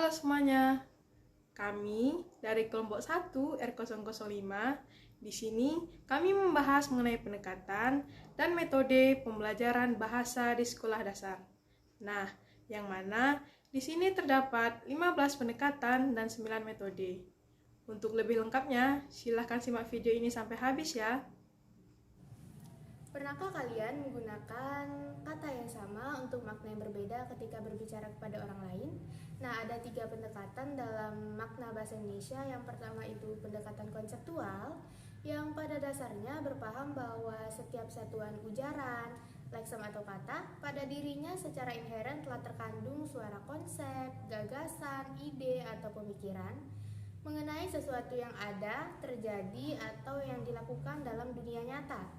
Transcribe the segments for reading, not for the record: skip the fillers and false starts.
Halo semuanya, kami dari kelompok 1 R005. Di sini kami membahas mengenai pendekatan dan metode pembelajaran bahasa di sekolah dasar. Nah, yang mana di sini terdapat 15 pendekatan dan 9 metode. Untuk lebih lengkapnya, silahkan simak video ini sampai habis ya. Pernahkah kalian menggunakan kata yang sama untuk makna yang berbeda ketika berbicara kepada orang lain? Nah, ada 3 pendekatan dalam makna bahasa Indonesia. Yang pertama itu pendekatan konseptual, yang pada dasarnya berpaham bahwa setiap satuan ujaran, leksem atau kata, pada dirinya secara inheren telah terkandung suara konsep, gagasan, ide, atau pemikiran mengenai sesuatu yang ada, terjadi, atau yang dilakukan dalam dunia nyata.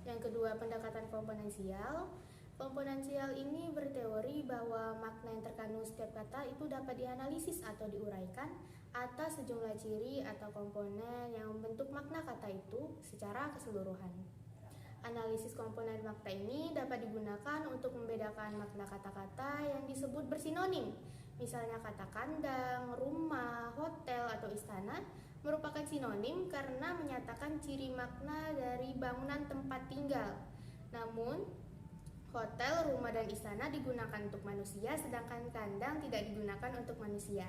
Yang kedua, pendekatan komponensial. Komponensial ini berteori bahwa makna yang terkandung setiap kata itu dapat dianalisis atau diuraikan atas sejumlah ciri atau komponen yang membentuk makna kata itu secara keseluruhan. Analisis komponen makna ini dapat digunakan untuk membedakan makna kata-kata yang disebut bersinonim. Misalnya kata kandang, rumah, hotel, atau istana merupakan sinonim karena menyatakan ciri makna dari bangunan tempat tinggal. Namun, hotel, rumah, dan istana digunakan untuk manusia, sedangkan kandang tidak digunakan untuk manusia.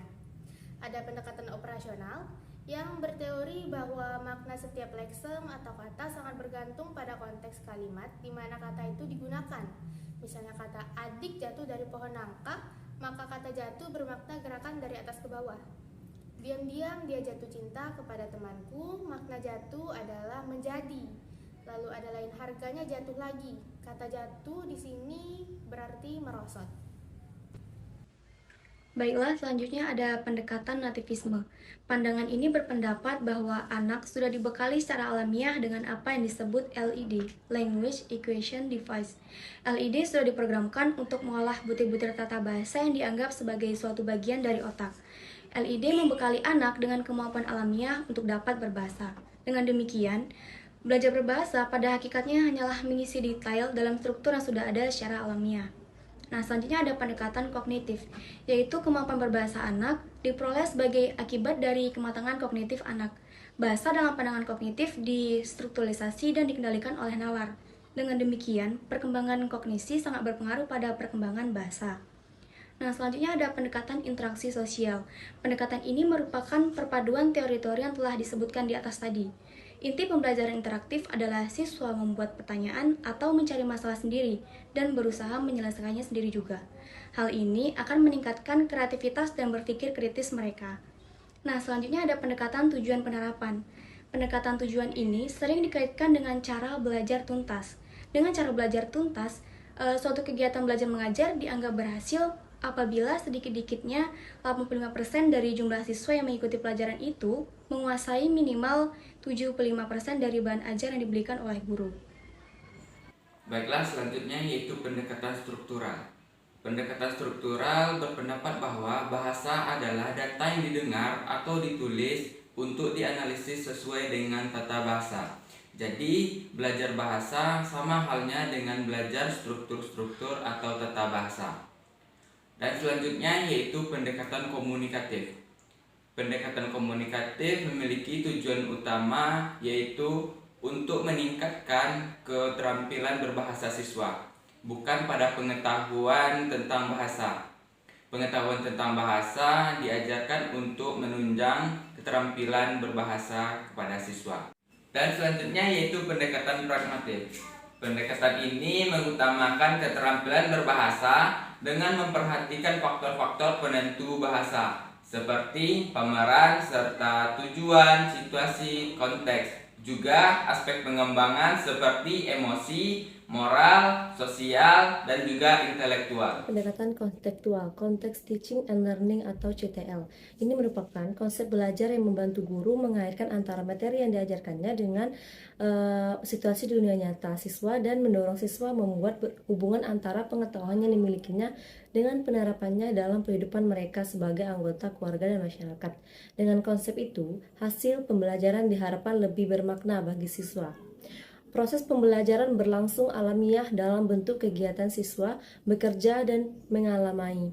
Ada pendekatan operasional yang berteori bahwa makna setiap leksem atau kata sangat bergantung pada konteks kalimat di mana kata itu digunakan. Misalnya kata adik jatuh dari pohon nangka, maka kata jatuh bermakna gerakan dari atas ke bawah. Diam-diam dia jatuh cinta kepada temanku, makna jatuh adalah menjadi. Lalu ada lain harganya jatuh lagi. Kata jatuh di sini berarti merosot. Baiklah, selanjutnya ada pendekatan nativisme. Pandangan ini berpendapat bahwa anak sudah dibekali secara alamiah dengan apa yang disebut LED, Language Equation Device. LED sudah diprogramkan untuk mengolah butir-butir tata bahasa yang dianggap sebagai suatu bagian dari otak. LED membekali anak dengan kemampuan alamiah untuk dapat berbahasa. Dengan demikian, belajar berbahasa pada hakikatnya hanyalah mengisi detail dalam struktur yang sudah ada secara alamiah. Nah, selanjutnya ada pendekatan kognitif, yaitu kemampuan berbahasa anak diperoleh sebagai akibat dari kematangan kognitif anak. Bahasa dalam pandangan kognitif distrukturalisasi dan dikendalikan oleh nalar. Dengan demikian, perkembangan kognisi sangat berpengaruh pada perkembangan bahasa. Nah, selanjutnya ada pendekatan interaksi sosial. Pendekatan ini merupakan perpaduan teori-teori yang telah disebutkan di atas tadi. Inti pembelajaran interaktif adalah siswa membuat pertanyaan atau mencari masalah sendiri dan berusaha menyelesaikannya sendiri juga. Hal ini akan meningkatkan kreativitas dan berpikir kritis mereka. Nah, selanjutnya ada pendekatan tujuan penerapan. Pendekatan tujuan ini sering dikaitkan dengan cara belajar tuntas. Dengan cara belajar tuntas, suatu kegiatan belajar mengajar dianggap berhasil apabila sedikit-dikitnya 85% dari jumlah siswa yang mengikuti pelajaran itu menguasai minimal 75% dari bahan ajar yang diberikan oleh guru. Baiklah, selanjutnya yaitu pendekatan struktural. Pendekatan struktural berpendapat bahwa bahasa adalah data yang didengar atau ditulis untuk dianalisis sesuai dengan tata bahasa. Jadi, belajar bahasa sama halnya dengan belajar struktur-struktur atau tata bahasa. Dan selanjutnya yaitu pendekatan komunikatif. Pendekatan komunikatif memiliki tujuan utama yaitu untuk meningkatkan keterampilan berbahasa siswa, bukan pada pengetahuan tentang bahasa. Pengetahuan tentang bahasa diajarkan untuk menunjang keterampilan berbahasa kepada siswa. Dan selanjutnya yaitu pendekatan pragmatif. Pendekatan ini mengutamakan keterampilan berbahasa dengan memperhatikan faktor-faktor penentu bahasa seperti pemeran serta tujuan, situasi, konteks. Juga aspek pengembangan seperti emosi, moral, sosial, dan juga intelektual. Pendekatan kontekstual, Context Teaching and Learning atau CTL. Ini merupakan konsep belajar yang membantu guru mengaitkan antara materi yang diajarkannya dengan situasi di dunia nyata siswa dan mendorong siswa membuat hubungan antara pengetahuan yang dimilikinya dengan penerapannya dalam kehidupan mereka sebagai anggota keluarga dan masyarakat. Dengan konsep itu, hasil pembelajaran diharapkan lebih bermakna bagi siswa. Proses pembelajaran berlangsung alamiah dalam bentuk kegiatan siswa bekerja dan mengalami.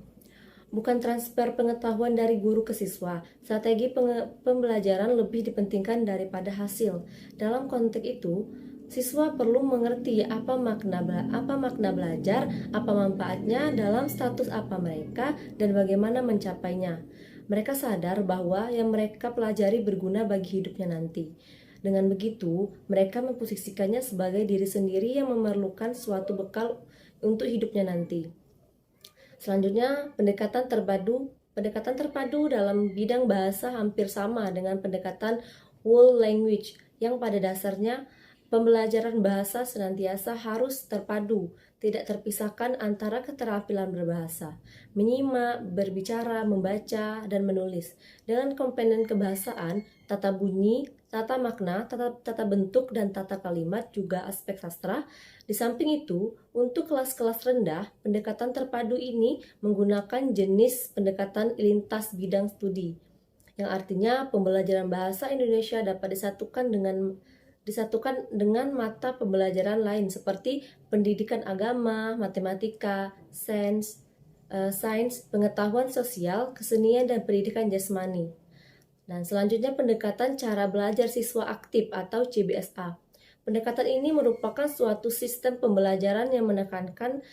bukan transfer pengetahuan dari guru ke siswa. Strategi pembelajaran lebih dipentingkan daripada hasil. Dalam konteks itu, siswa perlu mengerti apa makna belajar, apa manfaatnya, dalam status apa mereka, dan bagaimana mencapainya. Mereka sadar bahwa yang mereka pelajari berguna bagi hidupnya nanti. Dengan begitu, mereka memposisikannya sebagai diri sendiri yang memerlukan suatu bekal untuk hidupnya nanti. Selanjutnya, pendekatan terpadu dalam bidang bahasa hampir sama dengan pendekatan whole language, yang pada dasarnya pembelajaran bahasa senantiasa harus terpadu, tidak terpisahkan antara keterampilan berbahasa, menyimak, berbicara, membaca, dan menulis, dengan komponen kebahasaan, tata bunyi, tata makna, tata bentuk, dan tata kalimat, juga aspek sastra. Di samping itu, untuk kelas-kelas rendah, pendekatan terpadu ini menggunakan jenis pendekatan lintas bidang studi, yang artinya pembelajaran bahasa Indonesia dapat disatukan dengan mata pembelajaran lain seperti pendidikan agama, matematika, sains, pengetahuan sosial, kesenian, dan pendidikan jasmani. Dan selanjutnya pendekatan cara belajar siswa aktif atau CBSA. Pendekatan ini merupakan suatu sistem pembelajaran yang menekankan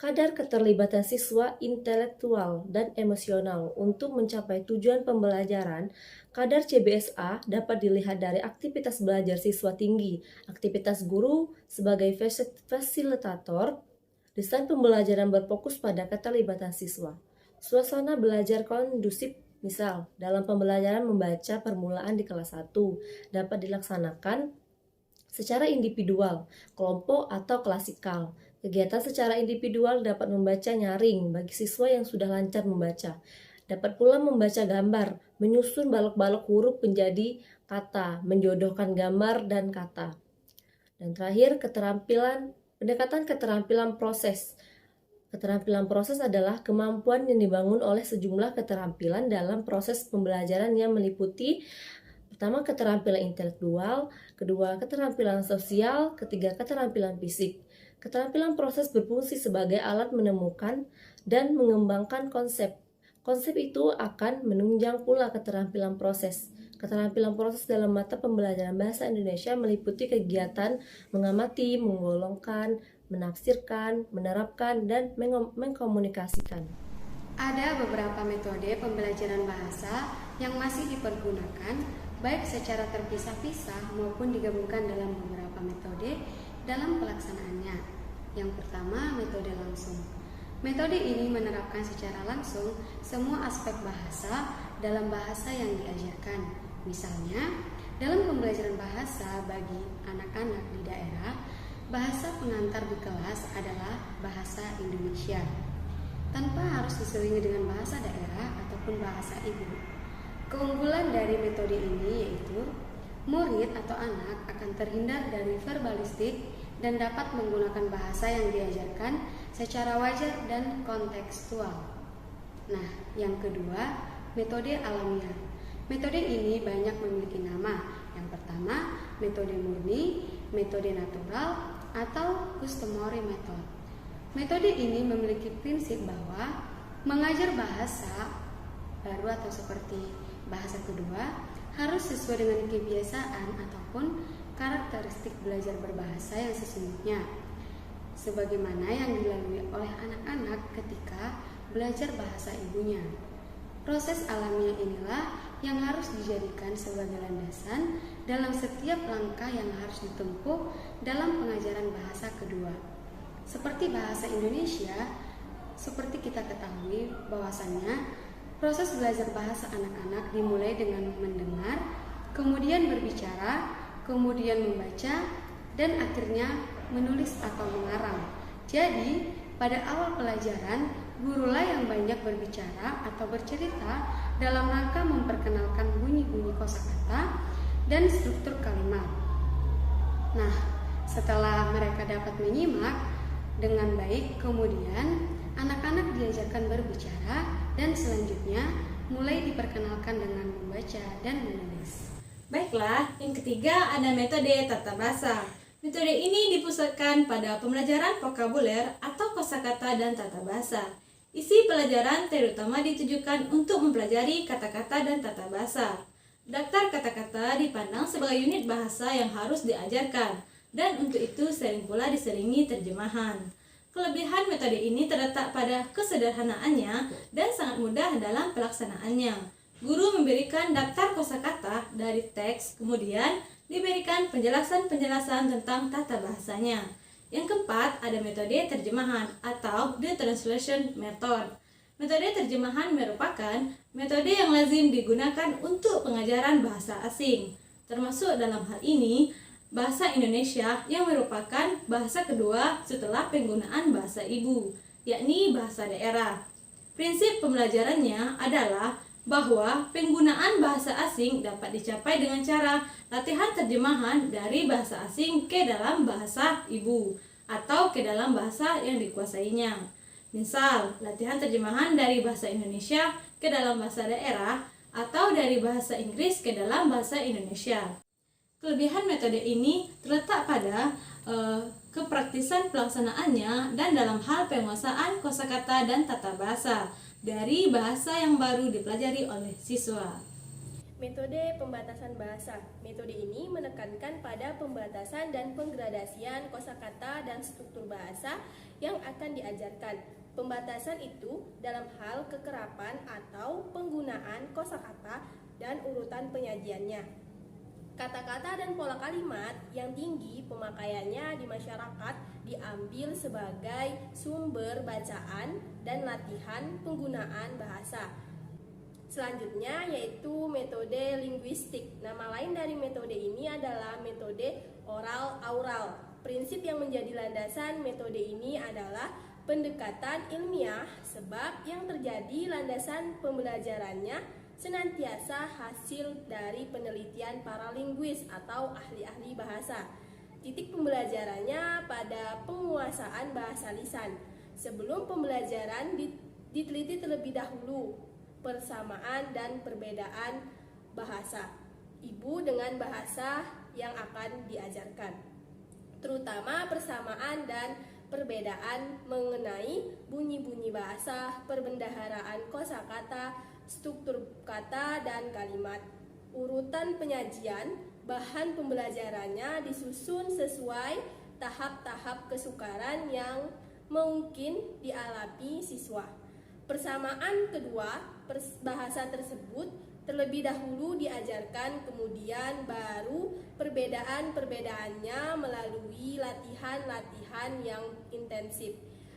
kadar keterlibatan siswa intelektual dan emosional untuk mencapai tujuan pembelajaran. Kadar CBSA dapat dilihat dari aktivitas belajar siswa tinggi, aktivitas guru sebagai fasilitator, desain pembelajaran berfokus pada keterlibatan siswa, suasana belajar kondusif. Misal, dalam pembelajaran membaca permulaan di kelas 1 dapat dilaksanakan secara individual, kelompok, atau klasikal. Kegiatan secara individual dapat membaca nyaring bagi siswa yang sudah lancar membaca. Dapat pula membaca gambar, menyusun balok-balok huruf menjadi kata, menjodohkan gambar dan kata. Dan terakhir, pendekatan keterampilan proses. Keterampilan proses adalah kemampuan yang dibangun oleh sejumlah keterampilan dalam proses pembelajaran yang meliputi pertama, keterampilan intelektual, kedua, keterampilan sosial, ketiga, keterampilan fisik. Keterampilan proses berfungsi sebagai alat menemukan dan mengembangkan konsep. Konsep itu akan menunjang pula keterampilan proses. Keterampilan proses dalam mata pembelajaran bahasa Indonesia meliputi kegiatan mengamati, menggolongkan, menafsirkan, menerapkan, dan mengkomunikasikan. Ada beberapa metode pembelajaran bahasa yang masih dipergunakan, baik secara terpisah-pisah maupun digabungkan dalam beberapa metode dalam pelaksanaannya. Yang pertama, metode langsung. Metode ini menerapkan secara langsung semua aspek bahasa dalam bahasa yang diajarkan. Misalnya, dalam pembelajaran bahasa bagi anak-anak di daerah, bahasa pengantar di kelas adalah bahasa Indonesia, tanpa harus diselingi dengan bahasa daerah ataupun bahasa ibu. Keunggulan dari metode ini yaitu murid atau anak akan terhindar dari verbalistik dan dapat menggunakan bahasa yang diajarkan secara wajar dan kontekstual. Nah, yang kedua, metode alamiah. Metode ini banyak memiliki nama. Yang pertama, metode murni, metode natural, atau customary method. Metode ini memiliki prinsip bahwa mengajar bahasa baru atau seperti bahasa kedua harus sesuai dengan kebiasaan ataupun karakteristik belajar berbahasa yang sesungguhnya, sebagaimana yang dilalui oleh anak-anak ketika belajar bahasa ibunya. Proses alamiah inilah yang harus dijadikan sebagai landasan dalam setiap langkah yang harus ditempuh dalam pengajaran bahasa kedua. Seperti bahasa Indonesia, seperti kita ketahui bahwasannya proses belajar bahasa anak-anak dimulai dengan mendengar, kemudian berbicara, kemudian membaca, dan akhirnya menulis atau mengarang. Jadi, pada awal pelajaran, gurulah yang banyak berbicara atau bercerita dalam rangka memperkenalkan bunyi-bunyi kosakata dan struktur kalimat. Nah, setelah mereka dapat menyimak dengan baik, kemudian anak-anak diajarkan berbicara dan selanjutnya mulai diperkenalkan dengan membaca dan menulis. Baiklah, yang ketiga ada metode tata bahasa. Metode ini dipusatkan pada pembelajaran vokabuler atau kosakata dan tata bahasa. Isi pelajaran terutama ditujukan untuk mempelajari kata-kata dan tata bahasa. Daftar kata-kata dipandang sebagai unit bahasa yang harus diajarkan, dan untuk itu sering pula diselingi terjemahan. Kelebihan metode ini terletak pada kesederhanaannya dan sangat mudah dalam pelaksanaannya. Guru memberikan daftar kosakata dari teks, kemudian diberikan penjelasan-penjelasan tentang tata bahasanya. Yang keempat, ada metode terjemahan atau the translation method. Metode terjemahan merupakan metode yang lazim digunakan untuk pengajaran bahasa asing, termasuk dalam hal ini bahasa Indonesia yang merupakan bahasa kedua setelah penggunaan bahasa ibu, yakni bahasa daerah. Prinsip pembelajarannya adalah bahwa penggunaan bahasa asing dapat dicapai dengan cara latihan terjemahan dari bahasa asing ke dalam bahasa ibu atau ke dalam bahasa yang dikuasainya. Misal, latihan terjemahan dari bahasa Indonesia ke dalam bahasa daerah atau dari bahasa Inggris ke dalam bahasa Indonesia. Kelebihan metode ini terletak pada kepraktisan pelaksanaannya dan dalam hal penguasaan kosakata dan tata bahasa dari bahasa yang baru dipelajari oleh siswa. Metode pembatasan bahasa. Metode ini menekankan pada pembatasan dan penggradasian kosakata dan struktur bahasa yang akan diajarkan. Pembatasan itu dalam hal kekerapan atau penggunaan kosakata dan urutan penyajiannya. Kata-kata dan pola kalimat yang tinggi pemakaiannya di masyarakat diambil sebagai sumber bacaan dan latihan penggunaan bahasa. Selanjutnya yaitu metode linguistik. Nama lain dari metode ini adalah metode oral-aural. Prinsip yang menjadi landasan metode ini adalah pendekatan ilmiah, sebab yang terjadi landasan pembelajarannya senantiasa hasil dari penelitian para linguis atau ahli-ahli bahasa. Titik pembelajarannya pada penguasaan bahasa lisan. Sebelum pembelajaran diteliti terlebih dahulu persamaan dan perbedaan bahasa ibu dengan bahasa yang akan diajarkan, terutama persamaan dan perbedaan mengenai bunyi-bunyi bahasa, perbendaharaan kosakata, struktur kata dan kalimat. Urutan penyajian bahan pembelajarannya disusun sesuai tahap-tahap kesukaran yang mungkin dialami siswa. Persamaan kedua, bahasa tersebut terlebih dahulu diajarkan, kemudian baru perbedaan-perbedaannya melalui latihan-latihan yang intensif.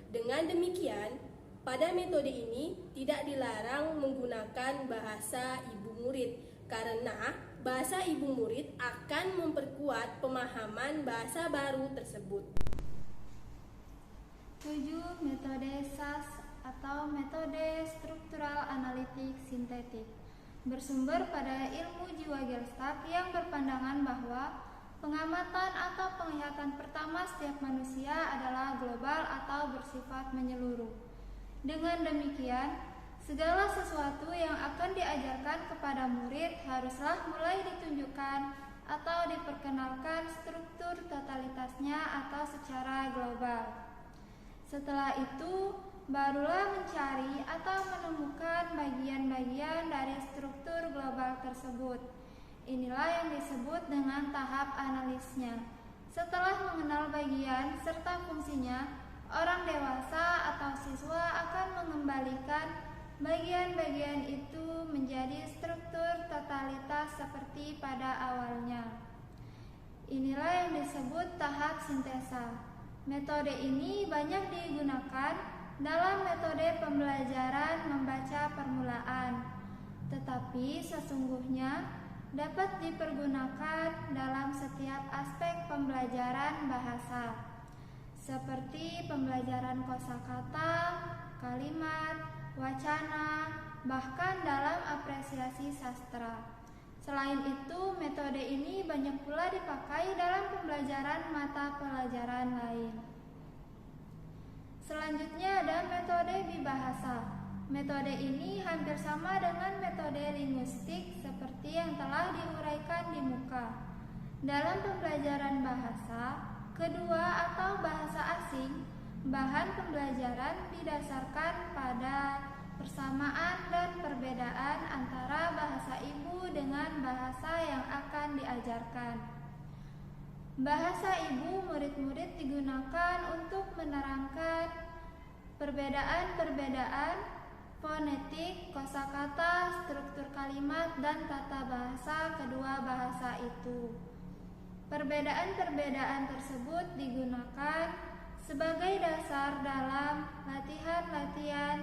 Dengan demikian, pada metode ini tidak dilarang menggunakan bahasa ibu murid, karena bahasa ibu murid akan memperkuat pemahaman bahasa baru tersebut. 7. Metode SAS atau metode struktural analitik sintetik bersumber pada ilmu jiwa Gestalt yang berpandangan bahwa pengamatan atau penglihatan pertama setiap manusia adalah global atau bersifat menyeluruh. Dengan demikian, segala sesuatu yang akan diajarkan kepada murid haruslah mulai ditunjukkan atau diperkenalkan struktur totalitasnya atau secara global. Setelah itu, barulah mencari atau menemukan bagian-bagian dari struktur global tersebut. Inilah yang disebut dengan tahap analisnya. Setelah mengenal bagian serta fungsinya, orang dewasa atau siswa akan mengembalikan bagian-bagian itu menjadi struktur totalitas seperti pada awalnya. Inilah yang disebut tahap sintesa. Metode ini banyak digunakan dalam metode pembelajaran membaca permulaan, tetapi sesungguhnya dapat dipergunakan dalam setiap aspek pembelajaran bahasa, seperti pembelajaran kosakata, kalimat, wacana, bahkan dalam apresiasi sastra. Selain itu, metode ini banyak pula dipakai dalam pembelajaran mata pelajaran lain. Selanjutnya ada metode bibahasa. Metode ini hampir sama dengan metode linguistik seperti yang telah diuraikan di muka. Dalam pembelajaran bahasa, kedua atau bahasa asing, Bahan pembelajaran didasarkan pada persamaan dan perbedaan antara bahasa ibu dengan bahasa yang akan diajarkan. Bahasa ibu murid-murid digunakan untuk menerangkan perbedaan-perbedaan fonetik, kosakata, struktur kalimat, dan tata bahasa kedua bahasa itu. Perbedaan-perbedaan tersebut digunakan sebagai dasar dalam latihan-latihan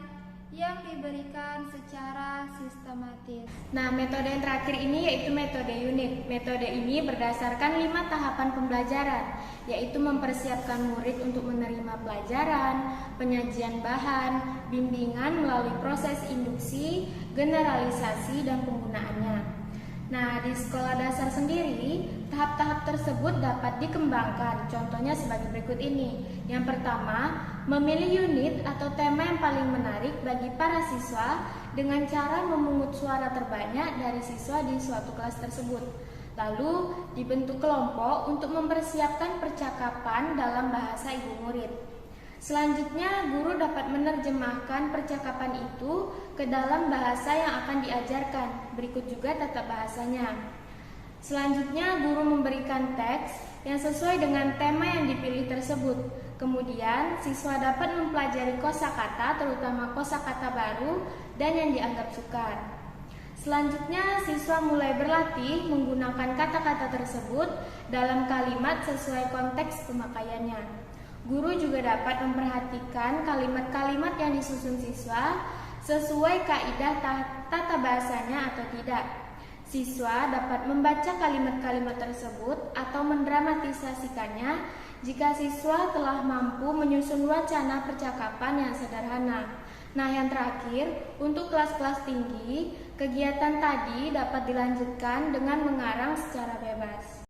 yang diberikan secara sistematis. Nah, metode yang terakhir ini yaitu metode unit. Metode ini berdasarkan 5 tahapan pembelajaran, yaitu mempersiapkan murid untuk menerima pelajaran, penyajian bahan, bimbingan melalui proses induksi, generalisasi, dan penggunaannya. Nah, di sekolah dasar sendiri, tahap-tahap tersebut dapat dikembangkan. Contohnya sebagai berikut ini. Yang pertama, memilih unit atau tema yang paling menarik bagi para siswa dengan cara memungut suara terbanyak dari siswa di suatu kelas tersebut. Lalu, dibentuk kelompok untuk mempersiapkan percakapan dalam bahasa ibu murid. Selanjutnya, guru dapat menerjemahkan percakapan itu ke dalam bahasa yang akan diajarkan. Berikut juga tata bahasanya. Selanjutnya, guru memberikan teks yang sesuai dengan tema yang dipilih tersebut. Kemudian, siswa dapat mempelajari kosakata, terutama kosakata baru dan yang dianggap sukar. Selanjutnya, siswa mulai berlatih menggunakan kata-kata tersebut dalam kalimat sesuai konteks pemakaiannya. Guru juga dapat memperhatikan kalimat-kalimat yang disusun siswa sesuai kaidah tata bahasanya atau tidak. Siswa dapat membaca kalimat-kalimat tersebut atau mendramatisasikannya jika siswa telah mampu menyusun wacana percakapan yang sederhana. Nah, yang terakhir, untuk kelas-kelas tinggi, kegiatan tadi dapat dilanjutkan dengan mengarang secara bebas.